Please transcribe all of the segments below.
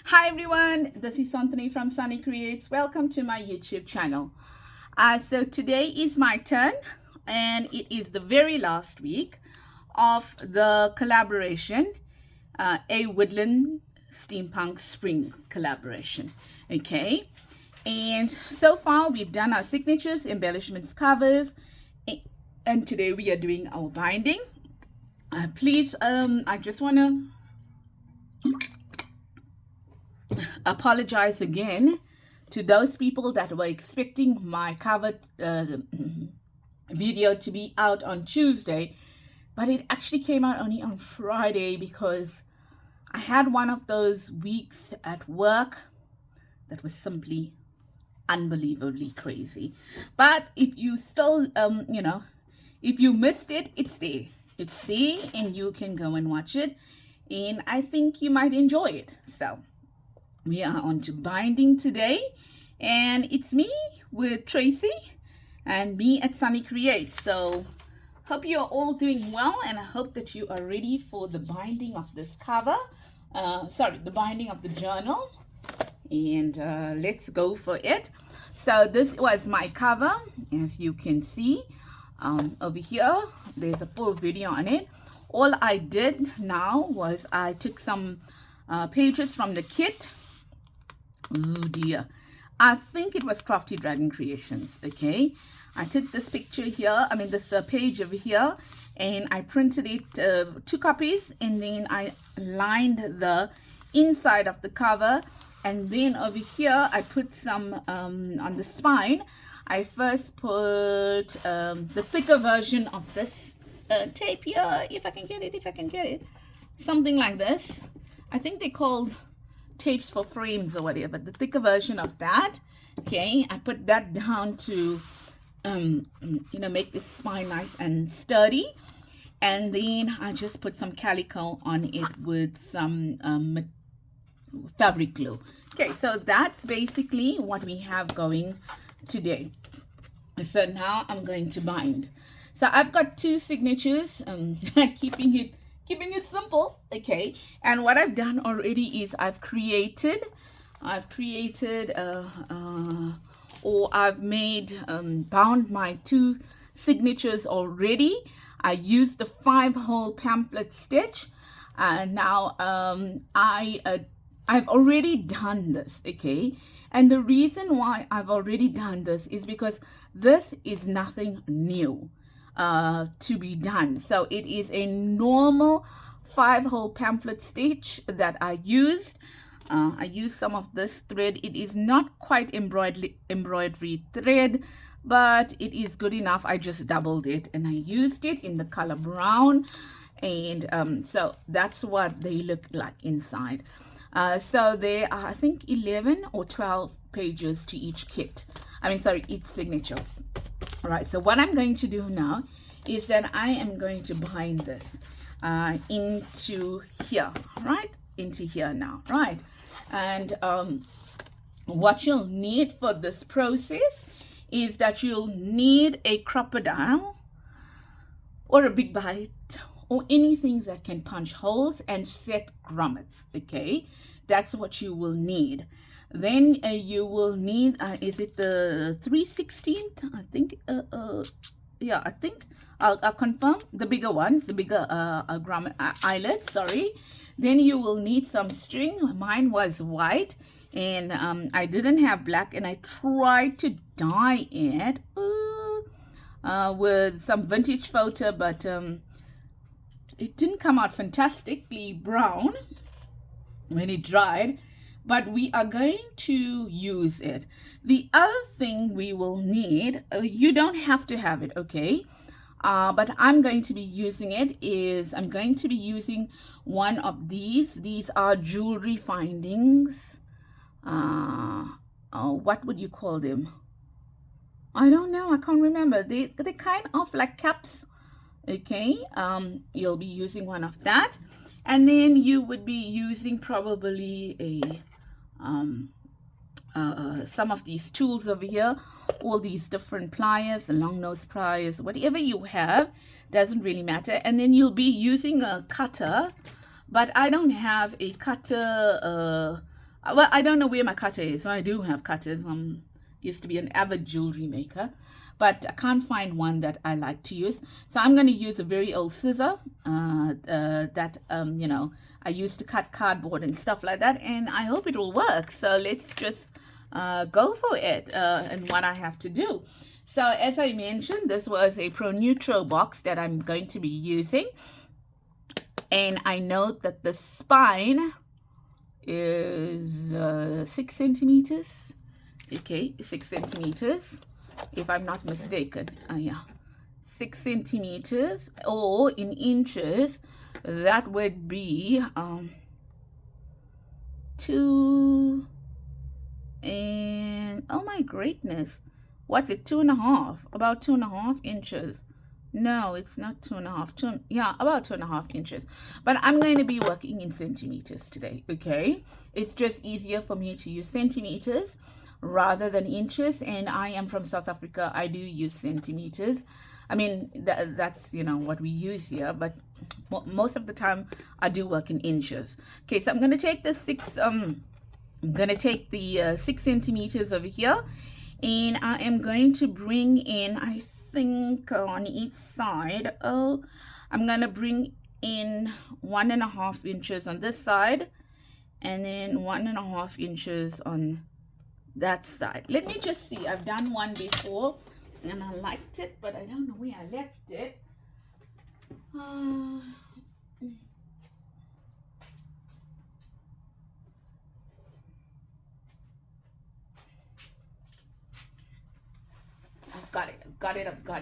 Hi everyone, this is Santhini from Sannie Creates. Welcome to my YouTube channel. So today is my turn, and it is the very last week of the collaboration, a Woodland Steampunk Spring collaboration. Okay, and so far we've done our signatures, embellishments, covers, and today we are doing our binding. Please, I just want to apologize again to those people that were expecting my cover video to be out on Tuesday, but it actually came out only on Friday because I had one of those weeks at work that was simply unbelievably crazy. But if you still if you missed it, it's there, and you can go and watch it, and I think you might enjoy it. So we are on to binding today, and it's me with Tracy and me at Sannie Creates. So hope you're all doing well, and I hope that you are ready for the binding of this cover, the binding of the journal, and let's go for it. So this was my cover, as you can see over here. There's a full video on it. All I did now was I took some pages from the kit. Oh dear, I think it was Crafty Dragon Creations. Okay, I took this picture here, this page over here, and I printed it 2 copies, and then I lined the inside of the cover, and then over here I put some on the spine. I first put the thicker version of this tape here, if I can get it, something like this. I think they called tapes for frames or whatever, the thicker version of that. Okay, I put that down to make this spine nice and sturdy, and then I just put some calico on it with some fabric glue. Okay, so that's basically what we have going today. So now I'm going to bind. So I've got 2 signatures, keeping it simple. Okay, and what I've done already is I've bound my 2 signatures already. I used the 5-hole pamphlet stitch, and now I've already done this. Okay, and the reason why I've already done this is because this is nothing new to be done. So it is a normal 5-hole pamphlet stitch that I used. I used some of this thread. It is not quite embroidery thread, but it is good enough. I just doubled it, and I used it in the color brown, and so that's what they look like inside. So there are, I think, 11 or 12 pages to each kit. Each signature. All right, so what I'm going to do now is that I am going to bind this into here, right? Into here now, right? And what you'll need for this process is that you'll need a crocodile or a big bite or anything that can punch holes and set grommets. Okay, that's what you will need. Then you will need, is it the 3/16? I think, yeah, I think, I'll confirm, the bigger ones, the bigger grommet eyelets, sorry. Then you will need some string. Mine was white, and I didn't have black, and I tried to dye it with some vintage photo, but it didn't come out fantastically brown when it dried, but we are going to use it. The other thing we will need, you don't have to have it, okay, but I'm going to be using it, I'm going to be using one of these. These are jewelry findings. What would you call them? I don't know, I can't remember. They're kind of like caps. Okay, you'll be using one of that, and then you would be using probably some of these tools over here, all these different pliers, the long nose pliers, whatever you have, doesn't really matter. And then you'll be using a cutter, but I don't have a cutter. Well, I don't know where my cutter is. I do have cutters. Used to be an avid jewelry maker, but I can't find one that I like to use. So I'm going to use a very old scissor that you know, I used to cut cardboard and stuff like that, and I hope it will work. So let's just go for it and what I have to do. So as I mentioned, this was a Pro Neutral box that I'm going to be using, and I note that the spine is 6 centimeters. Okay, 6 centimeters, if I'm not mistaken. Yeah, 6 centimeters, or in inches, that would be 2 and oh my greatness, what's it, 2.5, about 2.5 inches. No, it's not 2.5. Yeah, about 2.5 inches. But I'm going to be working in centimeters today. Okay, it's just easier for me to use centimeters rather than inches, and I am from South Africa. I do use centimeters. I mean, that's, you know, what we use here, but most of the time I do work in inches. Okay, so I'm going to take the 6 centimeters over here, and I am going to bring in, I think on each side, I'm going to bring in 1.5 inches on this side, and then 1.5 inches on that side. Let me just see. I've done one before and I liked it, but I don't know where I left it. I've got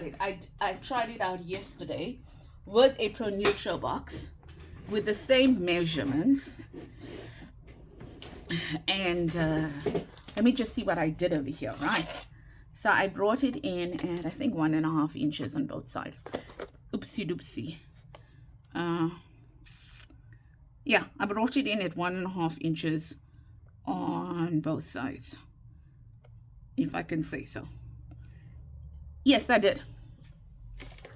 it. I tried it out yesterday with a Pro Neutral box with the same measurements, and let me just see what I did over here, right? So I brought it in at, I think, 1.5 inches on both sides. Oopsie doopsie. Yeah, I brought it in at 1.5 inches on both sides, if I can say so. Yes, I did.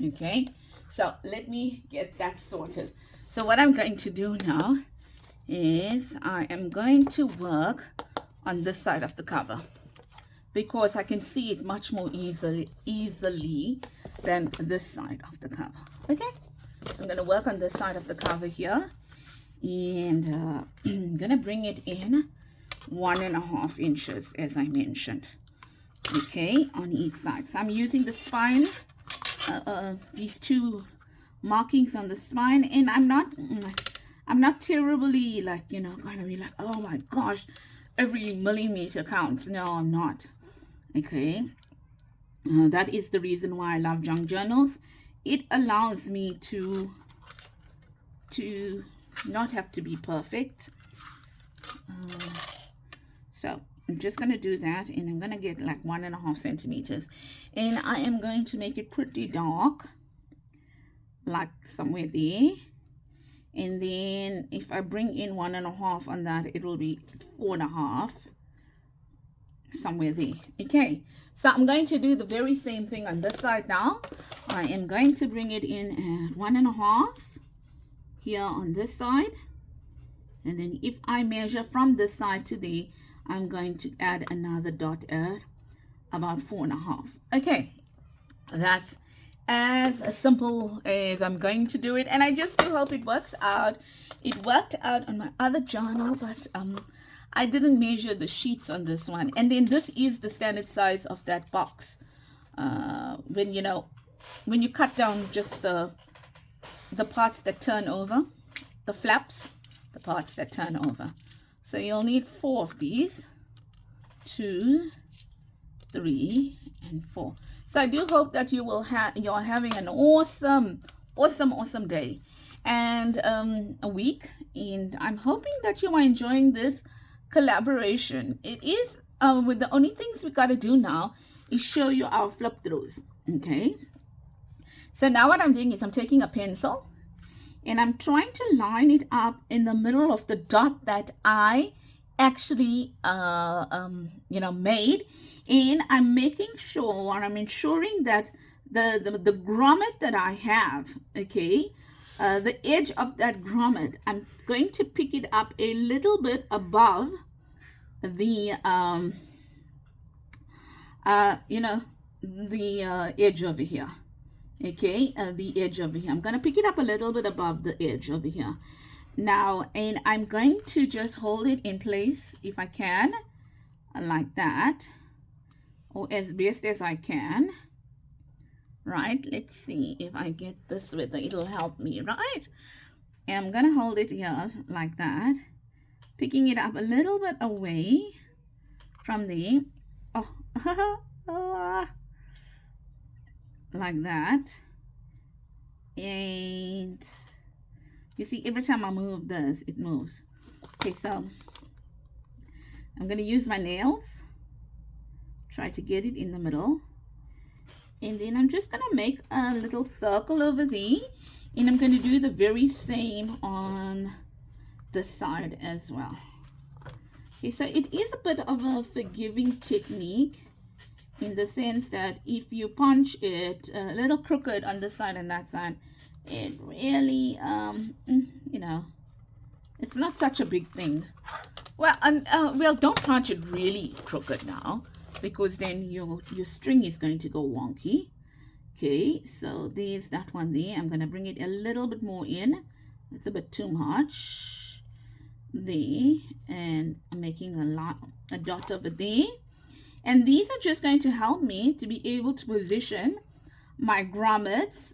Okay, so let me get that sorted. So what I'm going to do now is I am going to work on this side of the cover, because I can see it much more easily than this side of the cover. Okay, so I'm going to work on this side of the cover here, and I'm going to bring it in 1.5 inches, as I mentioned. Okay, on each side. So I'm using the spine, these 2 markings on the spine, and I'm not terribly, like, you know, going to be like, oh my gosh, every millimeter counts. No, I'm not. Okay, that is the reason why I love junk journals. It allows me to not have to be perfect. So I'm just going to do that, and I'm going to get like 1.5 centimeters, and I am going to make it pretty dark, like somewhere there. And then if I bring in 1.5 on that, it will be 4.5, somewhere there. Okay, so I'm going to do the very same thing on this side now. I am going to bring it in at 1.5 here on this side, and then if I measure from this side to there, I'm going to add another dot at about 4.5. Okay, that's as simple as I'm going to do it, and I just do hope it works out. It worked out on my other journal, but I didn't measure the sheets on this one. And then this is the standard size of that box. When you cut down just the parts that turn over, the flaps, the parts that turn over. So you'll need 4 of these, 2, 3, and 4. So I do hope that you're having an awesome day and a week, and I'm hoping that you are enjoying this collaboration. It is with the only things we got to do now is show you our flip throughs. Okay, so now what I'm doing is I'm taking a pencil and I'm trying to line it up in the middle of the dot that I actually made, and I'm making sure, or I'm ensuring that the grommet that I have, okay, the edge of that grommet, I'm going to pick it up a little bit above the the edge over here. Okay, the edge over here. I'm going to pick it up a little bit above the edge over here. Now, and I'm going to just hold it in place if I can, like that, or as best as I can. Right, let's see if I get this with it. It'll help me, right? And I'm gonna hold it here like that, picking it up a little bit away from the like that. And you see, every time I move this, it moves. Okay, so I'm gonna use my nails, try to get it in the middle. And then I'm just going to make a little circle over there. And I'm going to do the very same on this side as well. Okay, so it is a bit of a forgiving technique in the sense that if you punch it a little crooked on this side and that side, it really, you know, it's not such a big thing. Well, well, don't punch it really crooked now, because then your string is going to go wonky. Okay, so there's that one there. I'm going to bring it a little bit more in. It's a bit too much there, and I'm making a dot over there. And these are just going to help me to be able to position my grommets,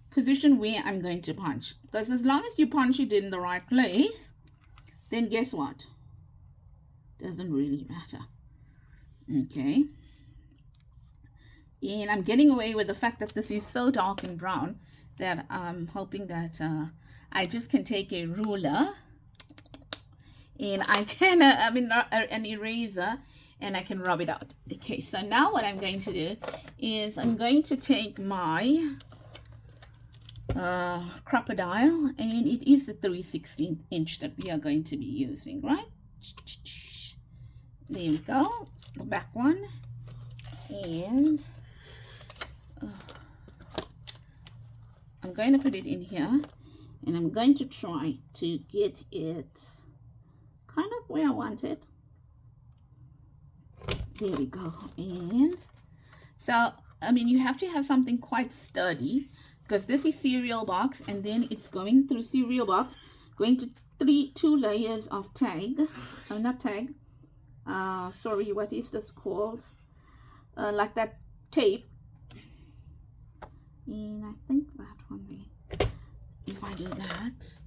position where I'm going to punch. Because as long as you punch it in the right place, then guess what? Doesn't really matter. Okay, and I'm getting away with the fact that this is so dark and brown that I'm hoping that I just can take a ruler and I can an eraser, and I can rub it out. Okay, so now what I'm going to do is I'm going to take my crocodile, and it is the 3/16 inch that we are going to be using, right? There we go, the back one, and I'm going to put it in here, and I'm going to try to get it kind of where I want it. There we go. And so, I mean, you have to have something quite sturdy, because this is cereal box, and then it's going through cereal box, going to two layers of tag, not tag, sorry, what is this called, like that tape, and I think that one there, if I do that,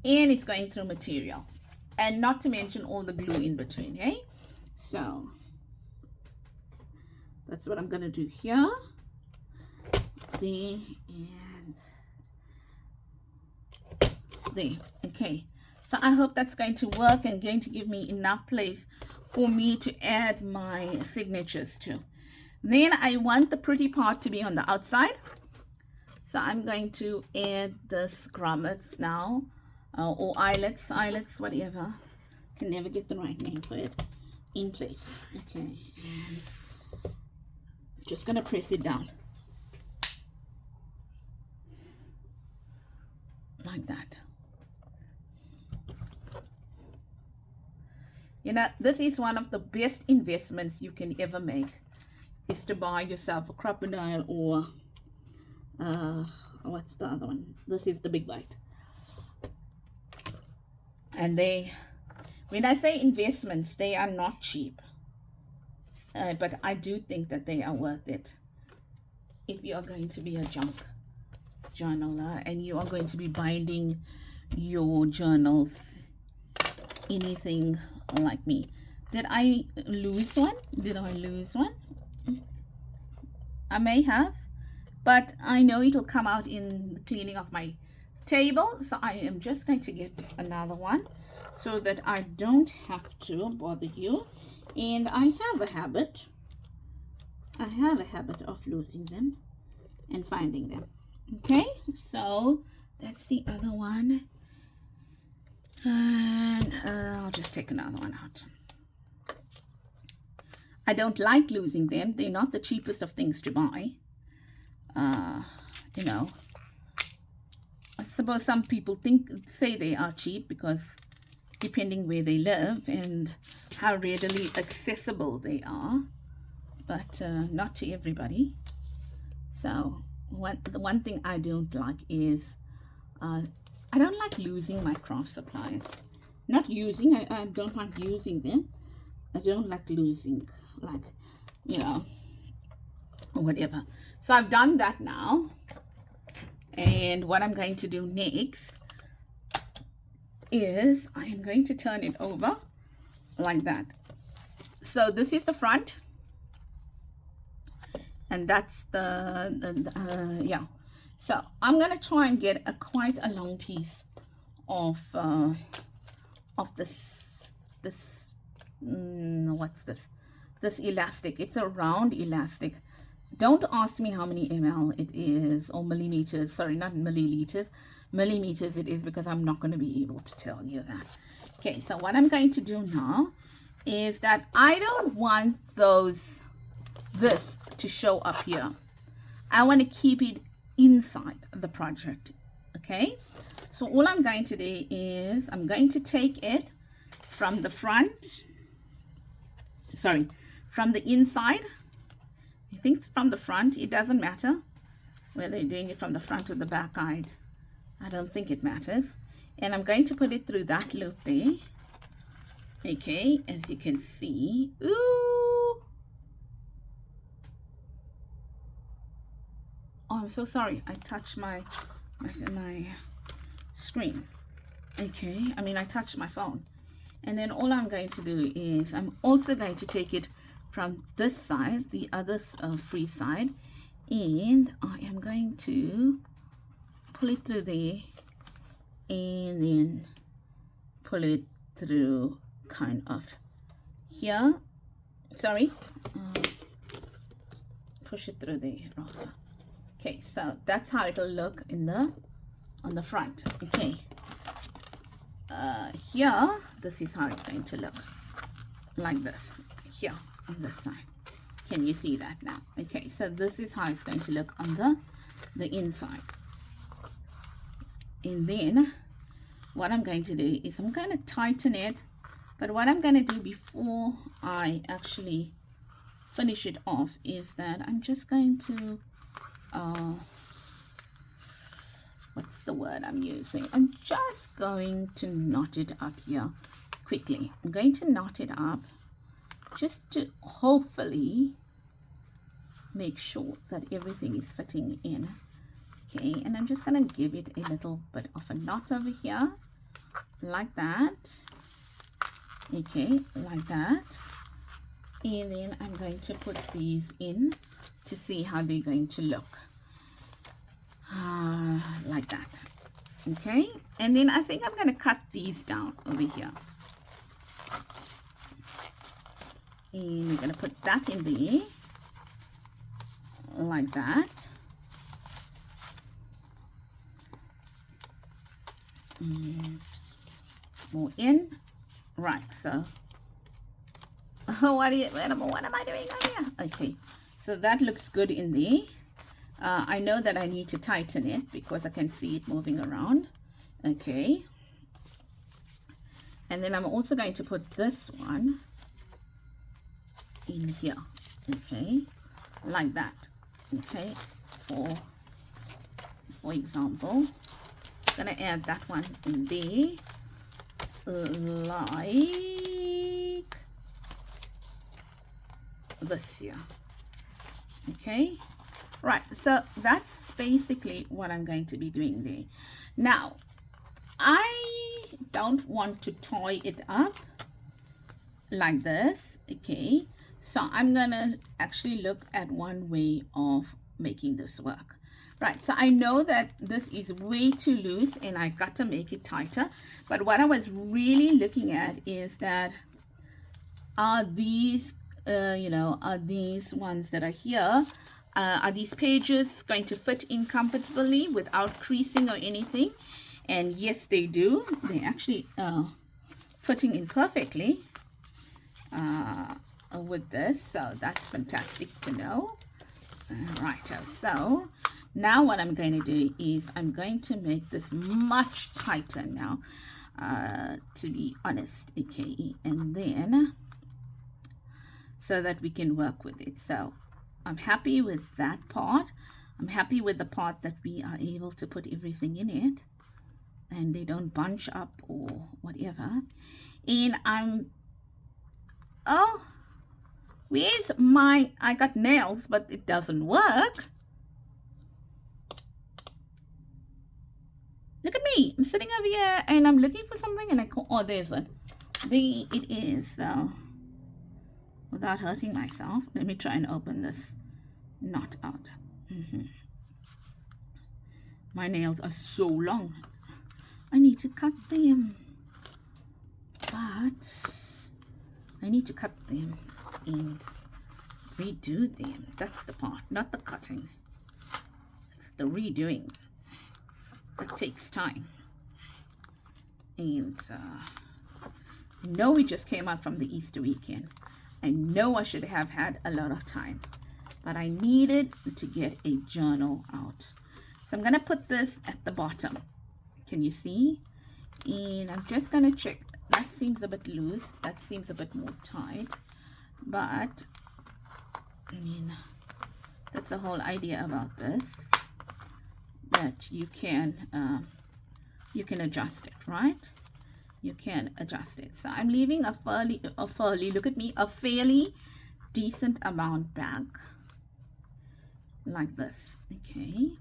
and it's going through material, and not to mention all the glue in between, hey? So that's what I'm gonna do here, there, and there. Okay, so I hope that's going to work and going to give me enough place for me to add my signatures to. Then I want the pretty part to be on the outside, so I'm going to add this grommets now, or eyelets, whatever. Can never get the right name for it. In place. Okay, and just gonna press it down like that. You know, this is one of the best investments you can ever make, is to buy yourself a crocodile, or what's the other one? This is the big bite. And when I say investments, they are not cheap, but I do think that they are worth it if you are going to be a junk journaler and you are going to be binding your journals, anything like me. Did I lose one? I may have, but I know it'll come out in the cleaning of my table, so I am just going to get another one so that I don't have to bother you. And I have a habit of losing them and finding them. Okay, so that's the other one, and I'll just take another one out. I don't like losing them. They're not the cheapest of things to buy, you know, suppose some people say they are cheap because depending where they live and how readily accessible they are, but not to everybody. So the one thing I don't like is I don't like losing my craft supplies. Not using, I don't like using them. I don't like losing, like, you know, whatever. So I've done that now. And what I'm going to do next is I am going to turn it over like that. So this is the front. And that's yeah. So I'm going to try and get quite a long piece of this what's this? This elastic. It's a round elastic. Don't ask me how many ml it is, or millimeters. Sorry, not milliliters. Millimeters it is, because I'm not going to be able to tell you that. Okay, so what I'm going to do now is that I don't want this to show up here. I want to keep it inside the project. Okay, so all I'm going to do is I'm going to take it from the front, sorry, from the inside. I think from the front, it doesn't matter whether you're doing it from the front or the back. I don't think it matters. And I'm going to put it through that loop there. Okay, as you can see. Ooh. Oh, I'm so sorry. I touched my screen. Okay, I mean, I touched my phone. And then all I'm going to do is I'm also going to take it from this side, the other free side, and I am going to pull it through there and then pull it through kind of here. Sorry, push it through there rather. Okay, so that's how it'll look on the front. Okay, here, this is how it's going to look, like this here on this side. Can you see that now? Okay, so this is how it's going to look on the inside. And then what I'm going to do is I'm going to tighten it, but what I'm going to do before I actually finish it off is that I'm just going to what's the word I'm using? I'm just going to knot it up here quickly. I'm going to knot it up just to hopefully make sure that everything is fitting in. Okay, and I'm just going to give it a little bit of a knot over here, like that. Okay, like that. And then I'm going to put these in to see how they're going to look. Like that. Okay, and then I think I'm going to cut these down over here. And we're going to put that in there, like that. More in. Right, so what am I doing over here? Okay, so that looks good in there. I know that I need to tighten it because I can see it moving around. Okay, and then I'm also going to put this one in here. Okay, like that. Okay, for example, I'm gonna add that one in there, like this here. Okay, right, so that's basically what I'm going to be doing there. Now I don't want to tie it up like this. Okay, so I'm gonna actually look at one way of making this work. Right, so I know that this is way too loose and I got to make it tighter, but what I was really looking at is that are these are these ones that are here, are these pages going to fit in comfortably without creasing or anything? And yes, they do. They actually fitting in perfectly with this, so that's fantastic to know. Right, so Now what I'm going to do is I'm going to make this much tighter now, to be honest, okay, and then so that we can work with it. So I'm happy with that part. I'm happy with the part that we are able to put everything in it and they don't bunch up or whatever. And oh, where's my, I got nails, but it doesn't work. Look at me, I'm sitting over here and I'm looking for something and I call, oh, there's it. It is, so without hurting myself, let me try and open this knot out. My nails are so long. I need to cut them. But I need to cut them and redo them. That's the part, not the cutting. It's the redoing that takes time. And I know we just came out from the Easter weekend. I know I should have had a lot of time, but I needed to get a journal out. So I'm going to put this at the bottom. Can you see? And I'm just going to check. That seems a bit loose. That seems a bit more tight. But, I mean, that's the whole idea about this. That you can adjust it, right? You can adjust it. So I'm leaving a fairly, look at me, a fairly decent amount back. Like this, okay?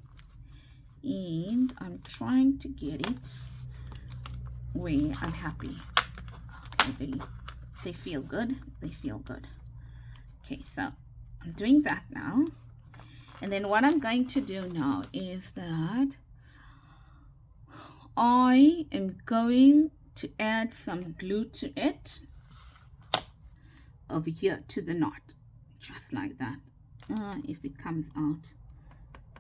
And I'm trying to get it where I'm happy. Okay, they feel good. They feel good. Okay, so I'm doing that now. And then what I'm going to do now is that I am going to add some glue to it over here to the knot, just like that. If it comes out,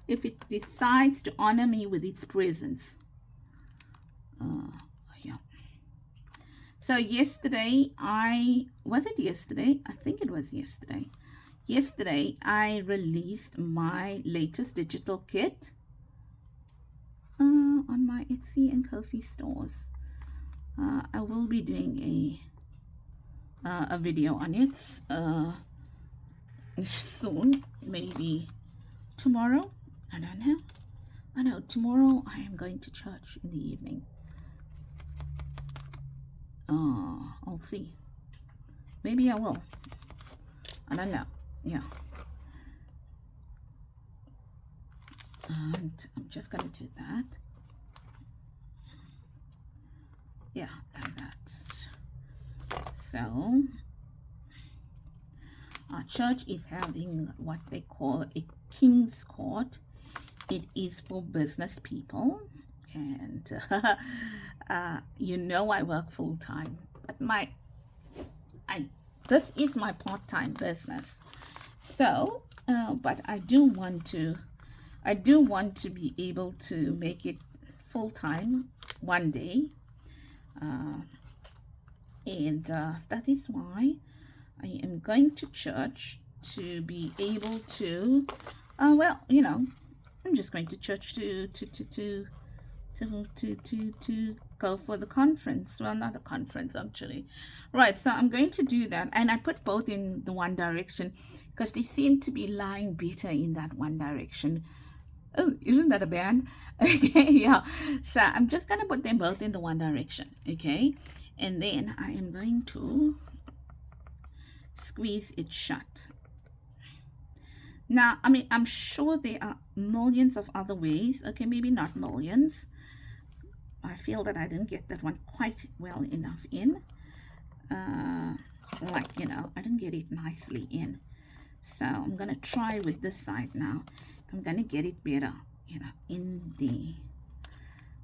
if it decides to honor me with its presence. Yeah. So yesterday, was it yesterday? I think it was yesterday. Yesterday, I released my latest digital kit on my Etsy and Ko-fi stores. I will be doing a video on it soon, maybe tomorrow. I don't know. I know tomorrow I am going to church in the evening. I'll see. Maybe I will. I don't know. Yeah. And I'm just gonna do that. Yeah, like that. So our church is having what they call a King's Court. It is for business people, and you know I work full-time, but this is my part-time business. So but I do want to be able to make it full-time one day, and that is why I am going to church to be able to well, you know, I'm just going to church to go for the conference. Well, not a conference actually, right? So I'm going to do that, and I put both in the one direction because they seem to be lying better in that one direction. Oh, isn't that a band? Okay, yeah. So I'm just gonna put them both in the one direction, okay? And then I am going to squeeze it shut. Now, I mean, I'm sure there are millions of other ways. Okay, maybe not millions. I feel that I didn't get that one quite well enough in. Like, you know, I didn't get it nicely in. So I'm going to try with this side now. I'm going to get it better, you know, in the...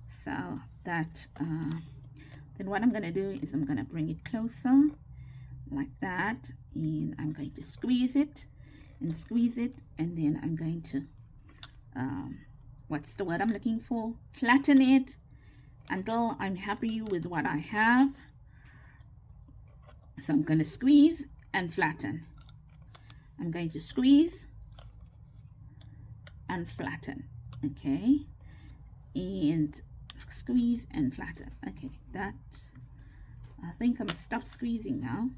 So that... then what I'm going to do is I'm going to bring it closer like that. And I'm going to squeeze it. And squeeze it, and then I'm going to what's the word I'm looking for, flatten it until I'm happy with what I have. So I'm going to squeeze and flatten. I'm going to squeeze and flatten. okay, and squeeze and flatten. Okay, that, I think I'm gonna stop squeezing now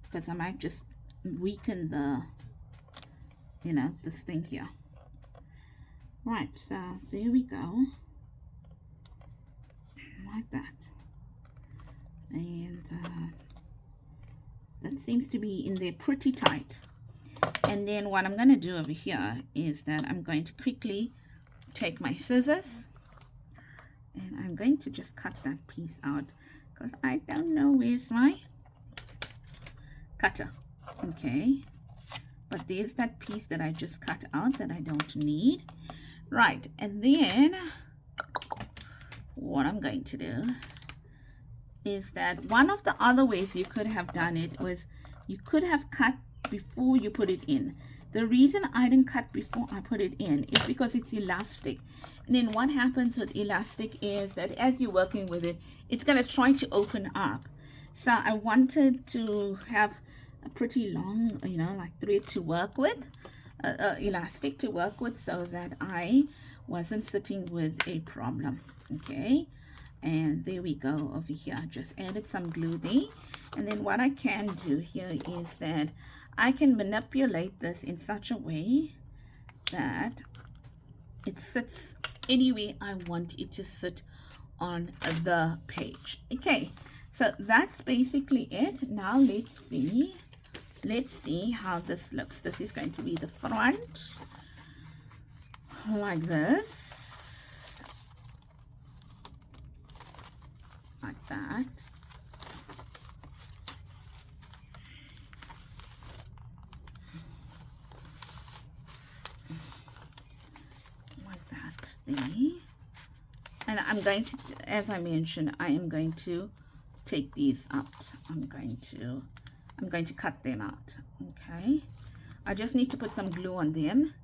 because I might just weaken the, you know, this thing here. Right, so there we go, like that. And that seems to be in there pretty tight. And then what I'm going to do over here is that I'm going to quickly take my scissors and I'm going to just cut that piece out because I don't know where's my cutter. Okay, but there's that piece that I just cut out that I don't need. Right, and then what I'm going to do is that one of the other ways you could have done it was you could have cut before you put it in. The reason I didn't cut before I put it in is because it's elastic. And then what happens with elastic is that as you're working with it, it's going to try to open up. So I wanted to have a pretty long, you know, like thread to work with, elastic to work with, so that I wasn't sitting with a problem. Okay, and there we go. Over here I just added some glue there, and then what I can do here is that I can manipulate this in such a way that it sits anywhere I want it to sit on the page. Okay, so that's basically it. Now let's see how this looks. This is going to be the front, like this, like that. Like that there. And I'm going to, as I mentioned, I am going to take these out. I'm going to cut them out. Okay, I just need to put some glue on them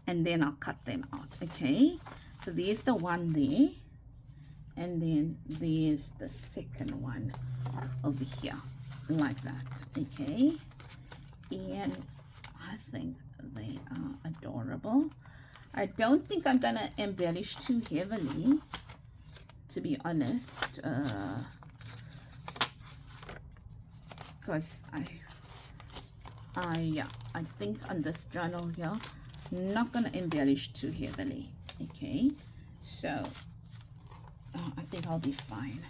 and then I'll cut them out. Okay, so there's the one there, and then there's the second one over here, like that. Okay, and I think they are adorable. I don't think I'm gonna embellish too heavily, to be honest, because I think on this journal here, I'm not gonna embellish too heavily. Okay, so I think I'll be fine.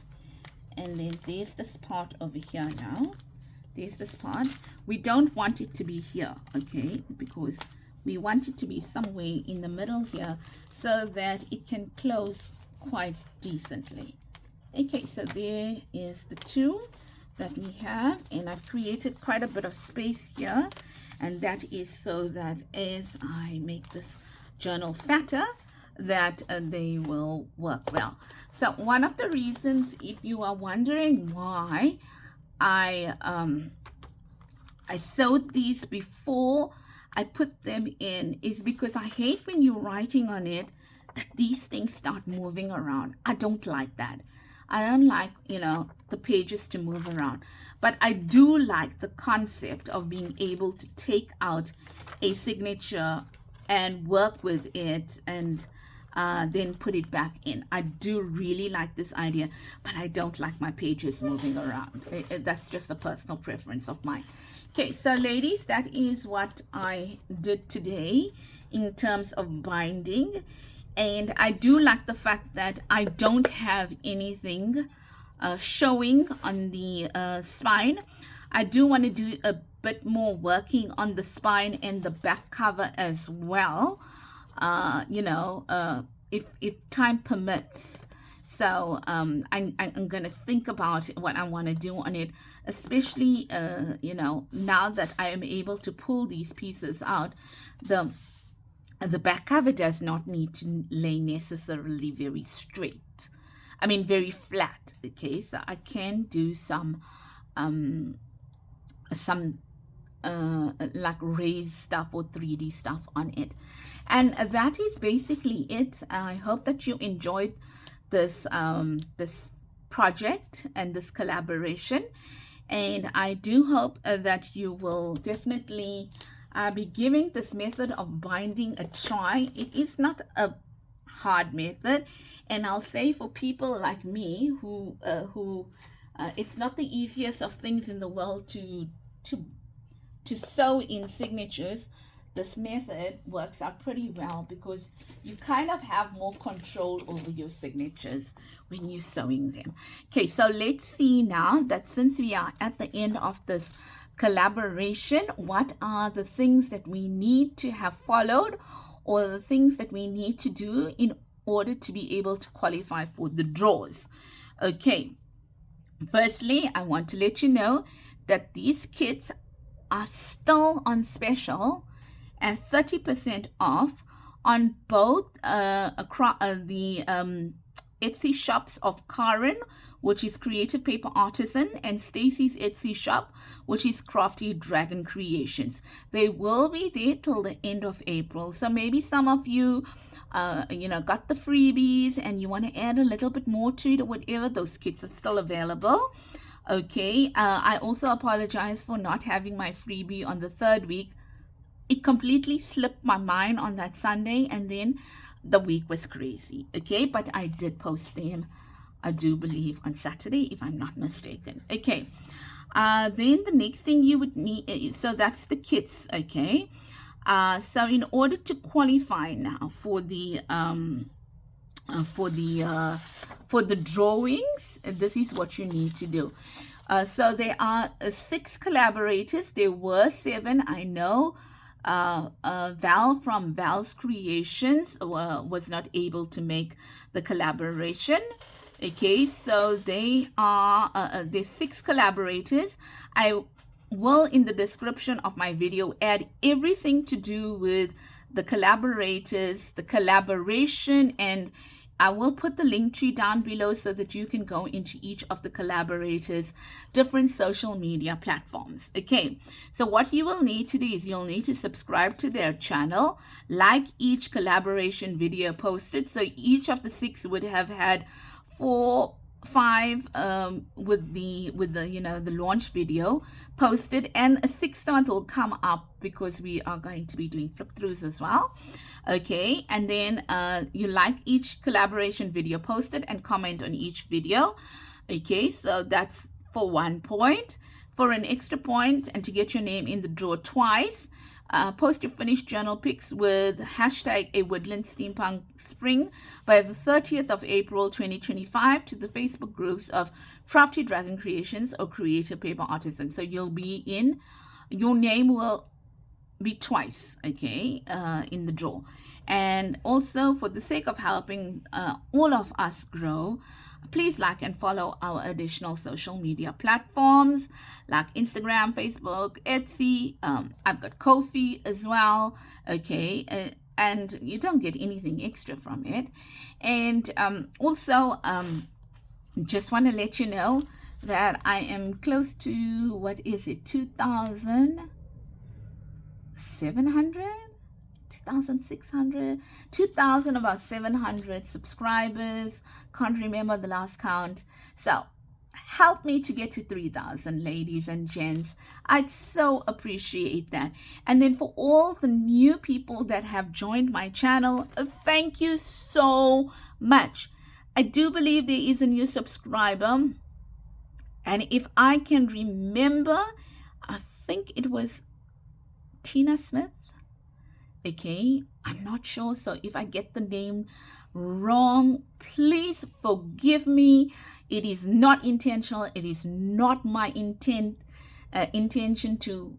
And then there's this part over here now. There's this part. We don't want it to be here, okay, because we want it to be somewhere in the middle here so that it can close quite decently. Okay, so there is the two that we have, and I've created quite a bit of space here, and that is so that as I make this journal fatter, that they will work well. So one of the reasons, if you are wondering why I sewed these before I put them in, is because I hate when you're writing on it that these things start moving around. I don't like that. I don't like, you know, the pages to move around, but I do like the concept of being able to take out a signature and work with it and then put it back in. I do really like this idea, but I don't like my pages moving around. That's just a personal preference of mine. Okay, so ladies, that is what I did today in terms of binding. And I do like the fact that I don't have anything showing on the spine. I do want to do a bit more working on the spine and the back cover as well, you know, if time permits. So I'm going to think about what I want to do on it, especially, you know, now that I am able to pull these pieces out. The back cover does not need to lay necessarily very straight. I mean, very flat. Okay, so I can do some like raised stuff or 3D stuff on it. And that is basically it. I hope that you enjoyed this this project and this collaboration, and I do hope that you will definitely I'll be giving this method of binding a try. It is not a hard method, and I'll say for people like me who it's not the easiest of things in the world to sew in signatures. This method works out pretty well because you kind of have more control over your signatures when you're sewing them. Okay, so let's see now that since we are at the end of this collaboration, what are the things that we need to have followed, or the things that we need to do in order to be able to qualify for the draws. Okay, firstly, I want to let you know that these kits are still on special and 30% off on both the Etsy shops of Karin, which is Creative Paper Artisan, and Stacy's Etsy shop, which is Crafty Dragon Creations. They will be there till the end of April. So maybe some of you, got the freebies and you want to add a little bit more to it or whatever. Those kits are still available. Okay, I also apologize for not having my freebie on the third week. It completely slipped my mind on that Sunday, and then the week was crazy. Okay, but I did post them, I do believe, on Saturday, if I'm not mistaken. Okay, then the next thing you would need, so that's the kits. Okay, so in order to qualify now for the drawings, this is what you need to do. So there are 6 collaborators. There were 7, I know. Val from Val's Creations was not able to make the collaboration. Okay, so they are there's 6 collaborators. I will, in the description of my video, add everything to do with the collaborators, the collaboration, and I will put the link tree down below so that you can go into each of the collaborators' different social media platforms. Okay, so what you will need to do is you'll need to subscribe to their channel, like each collaboration video posted. So each of the 6 would have had 4, 5 with the the launch video posted, and a 6th one will come up because we are going to be doing flip throughs as well. Okay, and then you like each collaboration video posted and comment on each video. Okay, so that's for 1 point. For an extra point and to get your name in the draw twice, post your finished journal pics with hashtag AWoodlandSteampunkSpring by the 30th of April 2025 to the Facebook groups of Crafty Dragon Creations or Creative Paper Artisan. So you'll be in, your name will be twice, okay, in the draw. And also, for the sake of helping all of us grow, please like and follow our additional social media platforms like Instagram, Facebook, Etsy. I've got Ko-fi as well, okay, and you don't get anything extra from it. And also, just want to let you know that I am close to, what is it, 2,700, 2,600, 2,000, about 700 subscribers. Can't remember the last count. So help me to get to 3,000, ladies and gents. I'd so appreciate that. And then for all the new people that have joined my channel, thank you so much. I do believe there is a new subscriber, and if I can remember, I think it was Tina Smith. Okay, I'm not sure, so if I get the name wrong, please forgive me. It is not intentional. It is not my intention to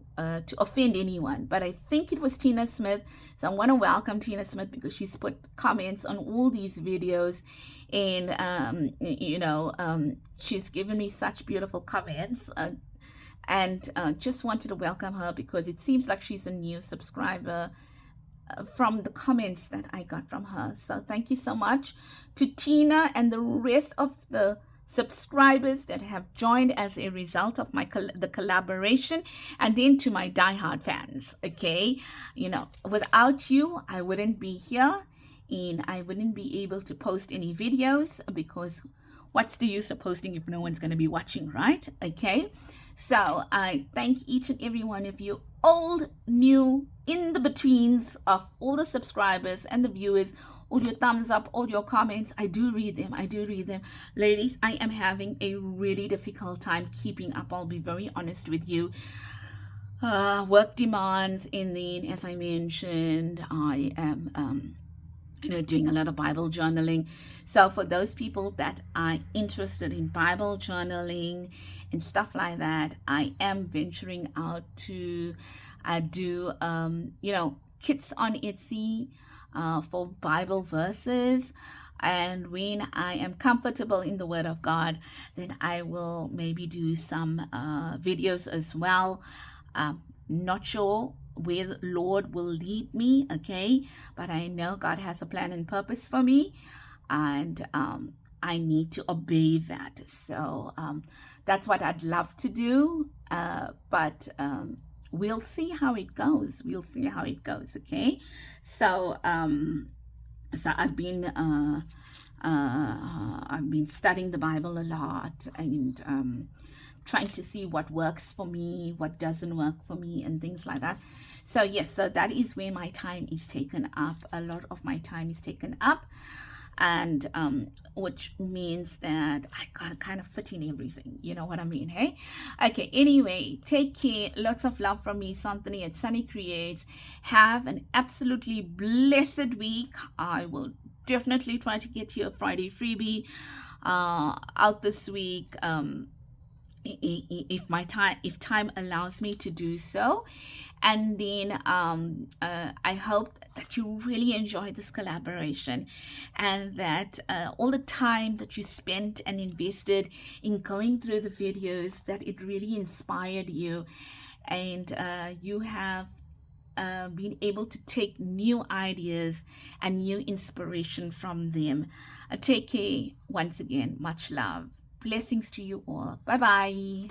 offend anyone, but I think it was Tina Smith. So I want to welcome Tina Smith because she's put comments on all these videos, and she's given me such beautiful comments, and just wanted to welcome her because it seems like she's a new subscriber from the comments that I got from her. So thank you so much to Tina and the rest of the subscribers that have joined as a result of the collaboration, and then to my diehard fans. Okay, without you I wouldn't be here, and I wouldn't be able to post any videos, because what's the use of posting if no one's going to be watching, right? Okay, so I thank each and every one of you old, new, in the betweens of all the subscribers and the viewers, all your thumbs up, all your comments. I do read them. I do read them. Ladies, I am having a really difficult time keeping up. I'll be very honest with you. Work demands, and then, as I mentioned, I am doing a lot of Bible journaling. So for those people that are interested in Bible journaling and stuff like that, I am venturing out to do kits on Etsy for Bible verses. And when I am comfortable in the Word of God, then I will maybe do some videos as well. Not sure where the Lord will lead me, okay, but I know God has a plan and purpose for me, and I need to obey that. So that's what I'd love to do, but we'll see how it goes. We'll see how it goes, okay? So I've been studying the Bible a lot, and trying to see what works for me, what doesn't work for me, and things like that. So yes, so that is where my time is taken up. A lot of my time is taken up, and which means that I gotta kind of fit in everything. You know what I mean, hey? Okay, anyway, take care. Lots of love from me, Santhini at Sannie Creates. Have an absolutely blessed week. I will definitely try to get you a Friday freebie out this week. If time allows me to do so. And then I hope that you really enjoy this collaboration, and that all the time that you spent and invested in going through the videos, that it really inspired you, and you have been able to take new ideas and new inspiration from them. Take care. Once again, much love. Blessings to you all. Bye bye.